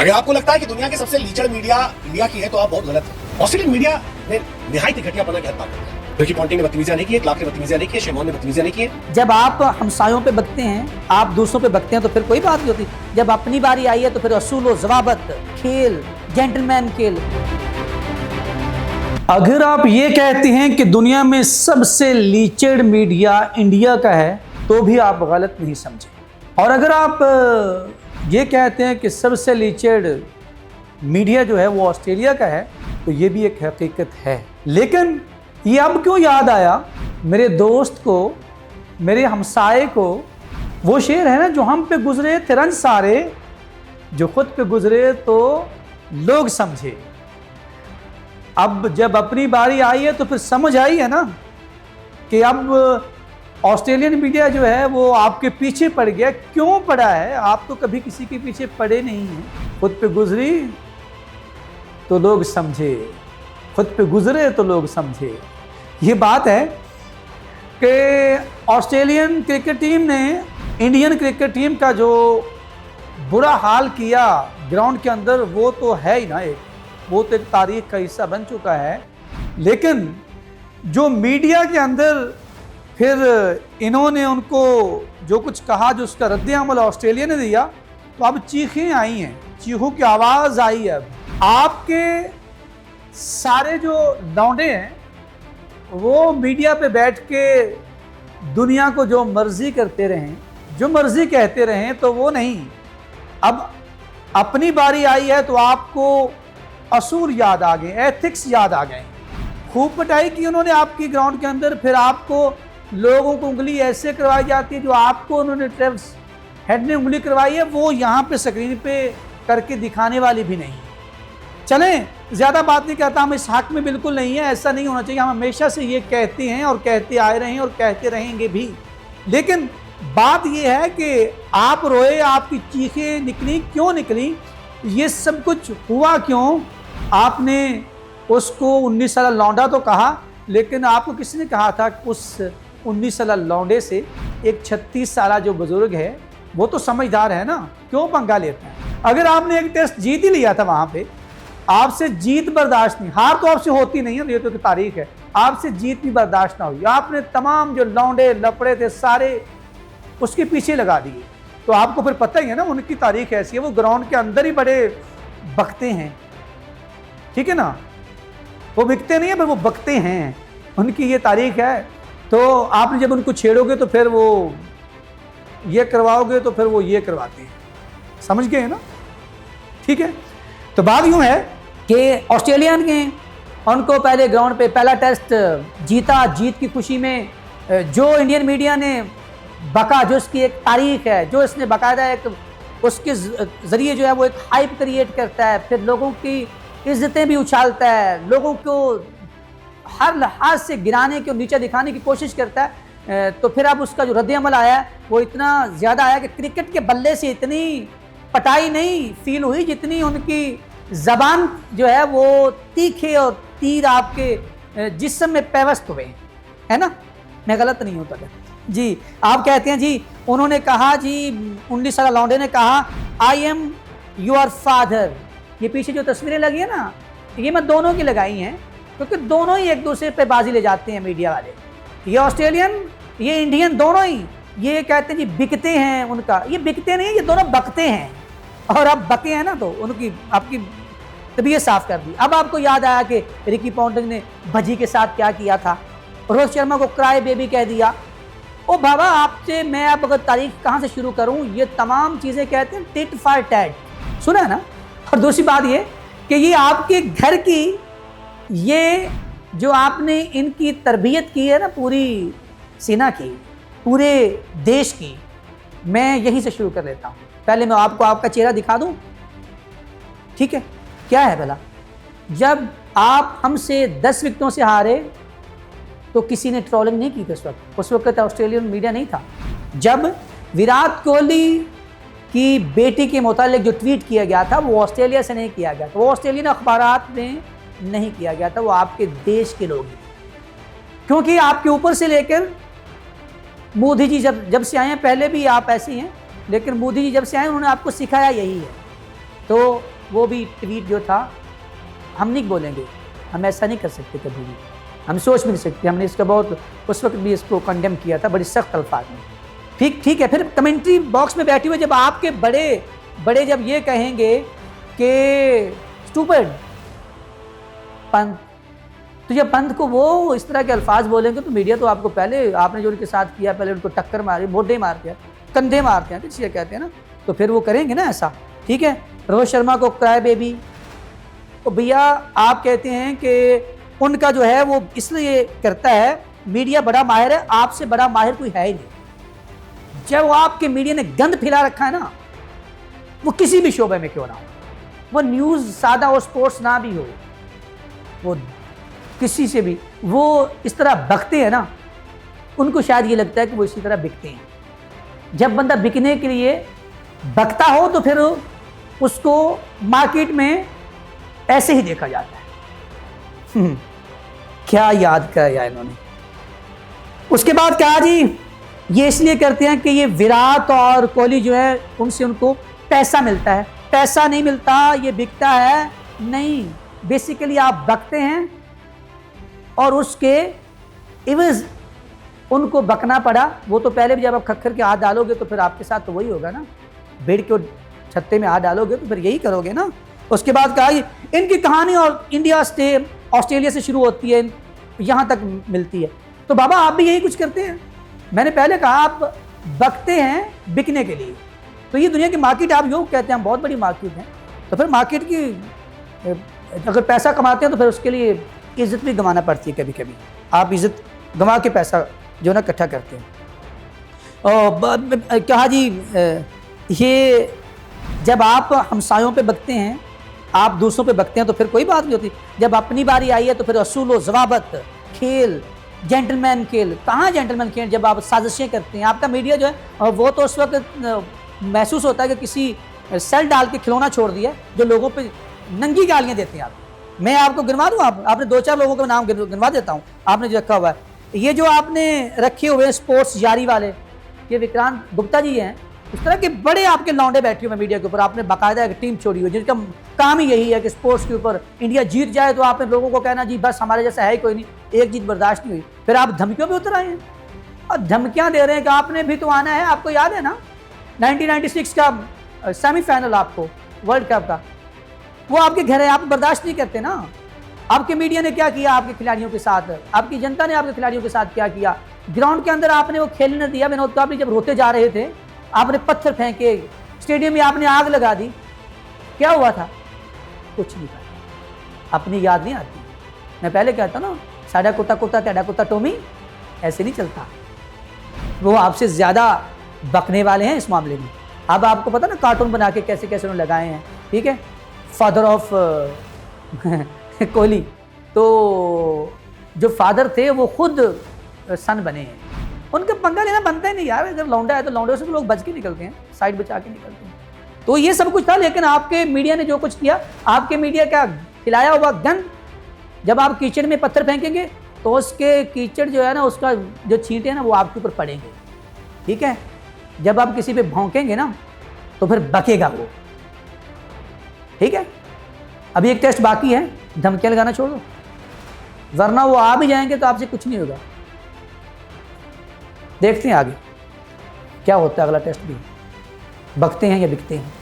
अगर आपको लगता है कि दुनिया की सबसे लीचड़ मीडिया इंडिया की है तो आप बहुत गलत है। ऑस्ट्रेलियन मीडिया ने निहायत घटियापना की हद पार कर दिया। रिकी पॉन्टिंग ने बदतमीजियां नहीं की, क्लार्क ने बदतमीजियां नहीं की, शेमॉन ने बदतमीजियां नहीं की। जब आप हमसायों पे बकते हैं, आप दूसरों पे बकते हैं तो फिर कोई बात नहीं होती। जब अपनी बारी आई है तो फिर असूल व ज़वाबत, खेल, जेंटलमैन खेल। अगर आप ये कहते हैं कि दुनिया में सबसे लीचड़ मीडिया इंडिया का है तो भी आप गलत नहीं समझे, और अगर आप ये कहते हैं कि सबसे लीचड़ मीडिया जो है वो ऑस्ट्रेलिया का है तो ये भी एक हकीकत है। लेकिन ये अब क्यों याद आया मेरे दोस्त को, मेरे हमसाए को? वो शेर है ना, जो हम पे गुजरे थे रंज सारे, जो खुद पे गुजरे तो लोग समझे। अब जब अपनी बारी आई है तो फिर समझ आई है ना कि अब ऑस्ट्रेलियन मीडिया जो है वो आपके पीछे पड़ गया। क्यों पड़ा है? आप तो कभी किसी के पीछे पड़े नहीं हैं। खुद पे गुजरी तो लोग समझे, खुद पे गुजरे तो लोग समझे। ये बात है कि ऑस्ट्रेलियन क्रिकेट टीम ने इंडियन क्रिकेट टीम का जो बुरा हाल किया ग्राउंड के अंदर, वो तो है ही ना, वो तो एक तारीख का हिस्सा बन चुका है। लेकिन जो मीडिया के अंदर फिर इन्होंने उनको जो कुछ कहा, जो उसका रद्द-ए-अमल ऑस्ट्रेलिया ने दिया, तो अब चीखें आई हैं, चीखों की आवाज़ आई है। अब आपके सारे जो लौंडे हैं वो मीडिया पे बैठ के दुनिया को जो मर्जी करते रहें, जो मर्जी कहते रहें, तो वो नहीं। अब अपनी बारी आई है तो आपको असूल याद आ गए, एथिक्स याद आ गए। खूब पिटाई की उन्होंने आपकी ग्राउंड के अंदर, फिर आपको लोगों को उंगली ऐसे करवाई जाती है जो आपको उन्होंने ट्रेव्स हेड ने उंगली करवाई है, वो यहाँ पे स्क्रीन पे करके दिखाने वाली भी नहीं। चलें, ज़्यादा बात नहीं करता, हम इस हक में बिल्कुल नहीं है, ऐसा नहीं होना चाहिए। हम हमेशा से ये कहते हैं और कहते आए रहे हैं और कहते रहेंगे भी। लेकिन बात ये है कि आप रोए, आपकी चीखें निकली, क्यों निकली? ये सब कुछ हुआ क्यों? आपने उसको 19 साल लौंडा तो कहा, लेकिन आपको किसने कहा था उस 19 साल लौंडे से एक 36 साल जो बुजुर्ग है वो तो समझदार है ना, क्यों पंगा लेता है? अगर आपने एक टेस्ट जीत ही लिया था वहाँ पे, आपसे जीत बर्दाश्त नहीं, हार तो आपसे होती नहीं है, ये तो तारीख है, आपसे जीत भी बर्दाश्त ना हुई, आपने तमाम जो लौंडे लपड़े थे सारे उसके पीछे लगा दिए। तो आपको फिर पता ही है ना उनकी तारीख ऐसी है, वो ग्राउंड के अंदर ही बड़े बकते हैं, ठीक है ना? वो बिकते नहीं है पर वो बकते हैं, उनकी ये तारीख है। तो आपने जब उनको छेड़ोगे तो फिर वो ये करवाओगे तो फिर वो ये करवाते हैं, समझ गए ना? ठीक है, तो बात यूँ है कि ऑस्ट्रेलियन ने उनको पहले ग्राउंड पे पहला टेस्ट जीता, जीत की खुशी में जो इंडियन मीडिया ने बका, जो इसकी एक तारीख है, जो इसने बाकायदा एक उसके ज़रिए जो है वो एक हाइप क्रिएट करता है, फिर लोगों की इज्जतें भी उछालता है, लोगों को हर लिहाज से गिराने की और नीचे दिखाने की कोशिश करता है। तो फिर अब उसका जो रद्द-ए-अमल आया वो इतना ज़्यादा आया कि क्रिकेट के बल्ले से इतनी पटाई नहीं फील हुई जितनी उनकी ज़बान जो है वो तीखे और तीर आपके जिस्म में पेवस्त हुए, है ना? मैं गलत नहीं होता जी। आप कहते हैं जी, उन्होंने कहा जी, 19 साल लौंडे ने कहा, आई एम योर फादर। ये पीछे जो तस्वीरें लगी है ना, ये मैं दोनों की लगाई हैं क्योंकि दोनों ही एक दूसरे पे बाजी ले जाते हैं मीडिया वाले। ये ऑस्ट्रेलियन, ये इंडियन, दोनों ही ये कहते हैं जी बिकते हैं। उनका ये बिकते नहीं है, ये दोनों बकते हैं। और अब बके हैं ना तो उनकी आपकी तबीयत साफ कर दी। अब आपको याद आया कि रिकी पॉन्टिंग ने भजी के साथ क्या किया था, रोहित शर्मा को क्राई बेबी कह दिया। ओ बाबा, आपसे मैं अब अगर तारीख कहाँ से शुरू करूँ? ये तमाम चीज़ें कहते हैं टिट फॉर टैट, सुना है ना? और दूसरी बात ये कि ये आपके घर की, ये जो आपने इनकी तरबियत की है ना पूरी सेना की, पूरे देश की, मैं यहीं से शुरू कर लेता हूँ। पहले मैं आपको आपका चेहरा दिखा दूँ, ठीक है? क्या है भला? जब आप हमसे 10 विकेटों से हारे तो किसी ने ट्रोलिंग नहीं की थी उस वक्त ऑस्ट्रेलियन मीडिया नहीं था। जब विराट कोहली की बेटी के मुतालिक जो ट्वीट किया गया था वो ऑस्ट्रेलिया से नहीं किया गया था, वो ऑस्ट्रेलियन अखबारात में नहीं किया गया था, वो आपके देश के लोग, क्योंकि आपके ऊपर से लेकर मोदी जी जब से आए हैं, पहले भी आप ऐसे हैं, लेकिन मोदी जी जब से आए उन्होंने आपको सिखाया यही है। तो वो भी ट्वीट जो था, हम नहीं बोलेंगे, हम ऐसा नहीं कर सकते कभी भी, हम सोच भी नहीं सकते। हमने इसका बहुत उस वक्त भी इसको कंडेम किया था बड़ी सख्त अल्फाज में। ठीक है, फिर कमेंट्री बॉक्स में बैठे हुए जब आपके बड़े जब ये कहेंगे कि स्टूपिड पंत, तो जब पंत को वो इस तरह के अल्फाज बोलेंगे तो मीडिया तो आपको पहले, आपने जो उनके साथ किया, पहले उनको टक्कर मारी, मोढे मारते हैं, कंधे मारते हैं, किसी कहते हैं ना, तो फिर वो करेंगे ना ऐसा। ठीक है, रोहित शर्मा को क्राई बेबी, तो भैया आप कहते हैं कि उनका जो है वो इसलिए करता है, मीडिया बड़ा माहिर है, आपसे बड़ा माहिर कोई है ही नहीं। जब आपके मीडिया ने गंद फैला रखा है ना, वो किसी भी शोबे में क्यों ना हो, वो न्यूज़ सादा हो, स्पोर्ट्स ना भी हो, वो किसी से भी वो इस तरह बकते हैं ना, उनको शायद ये लगता है कि वो इसी तरह बिकते हैं। जब बंदा बिकने के लिए बकता हो तो फिर उसको मार्केट में ऐसे ही देखा जाता है। क्या याद किया इन्होंने। उसके बाद कहा जी ये इसलिए करते हैं कि ये विराट और कोहली जो है उनसे उनको पैसा मिलता है। पैसा नहीं मिलता, ये बिकता है नहीं, बेसिकली आप बकते हैं और उसके इवज उनको बकना पड़ा। वो तो पहले भी जब आप खक्खर के हाथ डालोगे तो फिर आपके साथ तो वही होगा ना, भेड़ के छत्ते में हाथ डालोगे तो फिर यही करोगे ना। उसके बाद कहा इनकी कहानी और इंडिया से ऑस्ट्रेलिया से शुरू होती है, यहाँ तक मिलती है। तो बाबा आप भी यही कुछ करते हैं। मैंने पहले कहा आप बकते हैं बिकने के लिए। तो ये दुनिया की मार्केट आप योग कहते हैं, बहुत बड़ी मार्केट है। तो फिर मार्केट की अगर पैसा कमाते हैं तो फिर उसके लिए इज्जत भी गंवाना पड़ती है। कभी कभी आप इज्जत गंवा के पैसा जो ना इकट्ठा करते हैं। और कहा जी ये जब आप हमसायों पे बकते हैं, आप दूसरों पे बकते हैं तो फिर कोई बात नहीं होती। जब अपनी बारी आई है तो फिर असूल व ज़वाबत, खेल, जेंटलमैन खेल। कहाँ जेंटलमैन खेल जब आप साजिशें करते हैं। आपका मीडिया जो है वो तो उस वक्त महसूस होता है कि किसी सेल डाल के खिलौना छोड़ दिया जो लोगों पे नंगी गालियाँ देते हैं। आप मैं आपको गिनवा दूँ, आपने 2-4 लोगों का नाम गिनवा देता हूँ आपने जो रखा हुआ है। ये जो आपने रखे हुए हैं स्पोर्ट्स जारी वाले, ये विक्रांत गुप्ता जी हैं। इस तरह के बड़े आपके लौंडे बैठे हुए मीडिया के ऊपर। आपने बाकायदा एक टीम छोड़ी हुई जिनका काम ही यही है कि स्पोर्ट्स के ऊपर इंडिया जीत जाए तो आपने लोगों को कहना जी बस हमारे जैसा है ही कोई नहीं, एक जीत बर्दाश्त नहीं हुई। फिर आप धमकियों पे उतर आए हैं और धमकियां दे रहे हैं कि आपने भी तो आना है। आपको याद है ना 1996 का सेमीफाइनल आपको वर्ल्ड कप का, वो आपके घर है, आप बर्दाश्त नहीं करते ना। आपके मीडिया ने क्या किया आपके खिलाड़ियों के साथ, आपकी जनता ने आपके खिलाड़ियों के साथ क्या किया। ग्राउंड के अंदर आपने वो खेलने दिया। विनोद कांबली जब रोते जा रहे थे आपने पत्थर फेंके, स्टेडियम में आपने आग लगा दी। क्या हुआ था? कुछ नहीं था। अपनी याद नहीं आती। मैं पहले कहता ना साडा कुत्ता कुत्ता तेड़ा कुत्ता टोमी, ऐसे नहीं चलता। वो आपसे ज़्यादा बकने वाले हैं इस मामले में। अब आपको पता ना कार्टून बना के कैसे कैसे उन्होंने लगाए हैं। ठीक है, फादर ऑफ कोहली, तो जो फादर थे वो खुद सन बने हैं। उनका पंगा लेना बनता ही नहीं यार। अगर लौंडा है तो लौंडे से तो लोग बच के निकलते हैं, साइड बचा के निकलते हैं। तो ये सब कुछ था, लेकिन आपके मीडिया ने जो कुछ किया, आपके मीडिया का खिलाया हुआ गंद। जब आप कीचड़ में पत्थर फेंकेंगे तो उसके कीचड़ जो है ना, उसका जो छींटे हैं ना वो आपके ऊपर पड़ेंगे। ठीक है, जब आप किसी पे भौंकेंगे ना तो फिर बकेगा वो। ठीक है, अभी एक टेस्ट बाकी है, धमकियां लगाना छोड़ दो, वरना वो आ भी जाएंगे तो आपसे कुछ नहीं होगा। देखते हैं आगे क्या होता है। अगला टेस्ट भी, बकते हैं या बिकते हैं।